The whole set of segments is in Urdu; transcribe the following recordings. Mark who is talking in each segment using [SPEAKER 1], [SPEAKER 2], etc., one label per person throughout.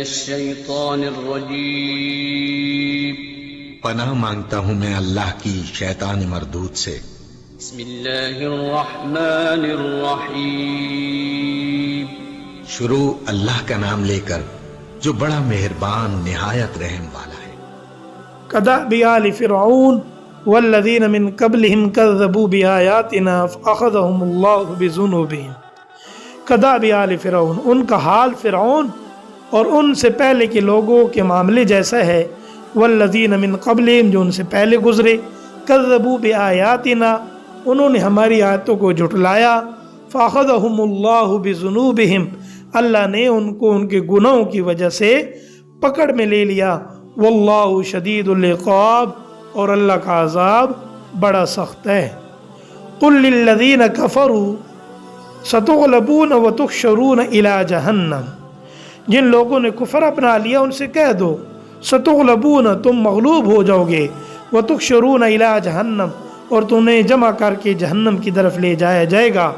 [SPEAKER 1] الشيطان الرجيم
[SPEAKER 2] پناہ مانگتا ہوں میں اللہ کی شیطان مردود سے۔
[SPEAKER 1] بسم اللہ الرحمن الرحیم
[SPEAKER 2] شروع اللہ کا نام لے کر جو بڑا مہربان نہایت رحم والا ہے۔
[SPEAKER 3] كدأب آل فرعون والذین من قبلهم كذبوا بآیاتنا فأخذهم اللہ بذنوبهم۔ كدأب آل فرعون، ان کا حال فرعون اور ان سے پہلے کے لوگوں کے معاملے جیسا ہے۔ والذین من قبلهم، جو ان سے پہلے گزرے، كذبوا بآیاتنا، انہوں نے ہماری آیتوں کو جھٹلایا۔ فأخذهم اللہ بذنوبهم، اللہ نے ان کو ان کے گناہوں کی وجہ سے پکڑ میں لے لیا۔ واللہ شدید العقاب، اور اللہ کا عذاب بڑا سخت ہے۔ قل للذین کفروا ستغلبون وتحشرون الی جہنم، جن لوگوں نے کفر اپنا لیا ان سے کہہ دو ستغلبون، تم مغلوب ہو جاؤ گے، وتحشرون الی جہنم، اور تمہیں جمع کر کے جہنم کی طرف لے جایا جائے گا۔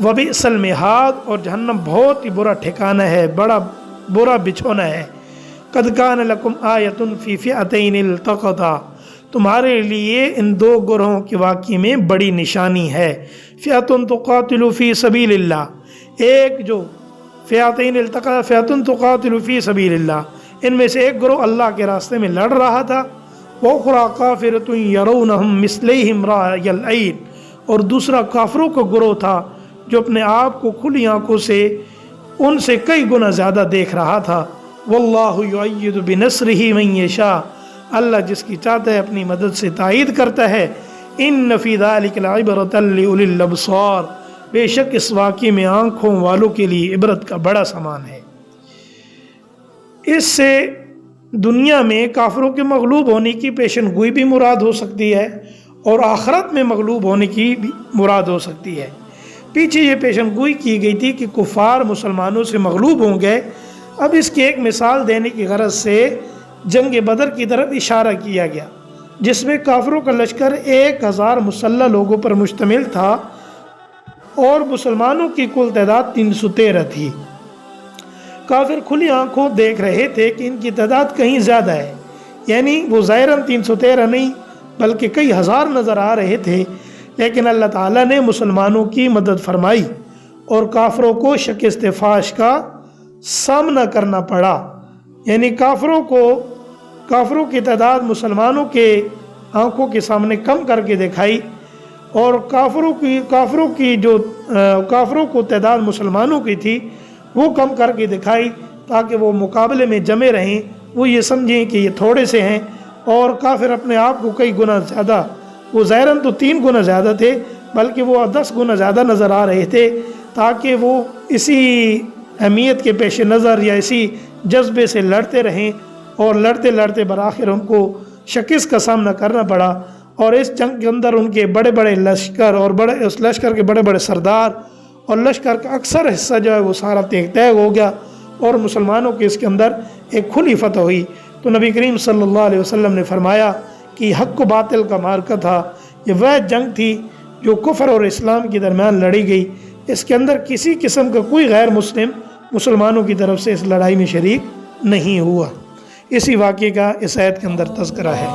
[SPEAKER 3] وبئس المہاد، اور جہنم بہت ہی برا ٹھکانہ ہے، بڑا برا بچھونا ہے۔ قد کان لکم آیۃ فی فئتین التقطا، تمہارے لیے ان دو گروہوں کے واقعے میں بڑی نشانی ہے۔ فئۃ تقاتل فی سبیل اللہ، ایک جو فئتین التقطا، فئۃ تقاتل فی سبیل اللہ، ان میں سے ایک گروہ اللہ کے راستے میں لڑ رہا تھا۔ وأخرى کافرۃ یرونہم مثلیہم رأی العین، اور دوسرا کافروں کا گروہ تھا جو اپنے آپ کو کھلی آنکھوں سے ان سے کئی گنا زیادہ دیکھ رہا تھا۔ واللہ یؤید بنصرہ من یشاء، اللہ جس کی چاہتا ہے اپنی مدد سے تائید کرتا ہے۔ ان فی ذلک لعبرۃ لأولی الابصار، بے شک اس واقعے میں آنکھوں والوں کے لیے عبرت کا بڑا سامان ہے۔ اس سے دنیا میں کافروں کے مغلوب ہونے کی پیشن گوئی بھی مراد ہو سکتی ہے، اور آخرت میں مغلوب ہونے کی بھی مراد ہو سکتی ہے۔ پیچھے یہ پیشن گوئی کی گئی تھی کہ کفار مسلمانوں سے مغلوب ہوں گے، اب اس کی ایک مثال دینے کی غرض سے جنگ بدر کی طرف اشارہ کیا گیا، جس میں کافروں کا لشکر 1000 مسلح لوگوں پر مشتمل تھا اور مسلمانوں کی کل تعداد 313 تھی۔ کافر کھلی آنکھوں دیکھ رہے تھے کہ ان کی تعداد کہیں زیادہ ہے، یعنی وہ ظاہراً 313 نہیں بلکہ کئی ہزار نظر آ رہے تھے، لیکن اللہ تعالیٰ نے مسلمانوں کی مدد فرمائی اور کافروں کو شکست فاش کا سامنا کرنا پڑا۔ یعنی کافروں کی تعداد مسلمانوں کے آنکھوں کے سامنے کم کر کے دکھائی، اور کافروں کو تعداد مسلمانوں کی تھی وہ کم کر کے دکھائی، تاکہ وہ مقابلے میں جمے رہیں، وہ یہ سمجھیں کہ یہ تھوڑے سے ہیں، اور کافر اپنے آپ کو کئی گنا زیادہ، وہ ظاہراً تو 3 گنا زیادہ تھے بلکہ وہ 10 گنا زیادہ نظر آ رہے تھے، تاکہ وہ اسی اہمیت کے پیش نظر یا اسی جذبے سے لڑتے رہیں، اور لڑتے لڑتے بالآخر ان کو شکست کا سامنا کرنا پڑا۔ اور اس جنگ کے اندر ان کے بڑے بڑے لشکر اور اس لشکر کے بڑے بڑے سردار اور لشکر کا اکثر حصہ جو ہے وہ سارا تیغ ہو گیا، اور مسلمانوں کے اس کے اندر ایک کھلی فتح ہوئی۔ تو نبی کریم صلی اللہ علیہ وسلم نے فرمایا کہ حق و باطل کا معرکہ تھا، یہ وہ جنگ تھی جو کفر اور اسلام کے درمیان لڑی گئی، اس کے اندر کسی قسم کا کوئی غیر مسلم مسلمانوں کی طرف سے اس لڑائی میں شریک نہیں ہوا۔ اسی واقعے کا اس آیت کے اندر تذکرہ ہے۔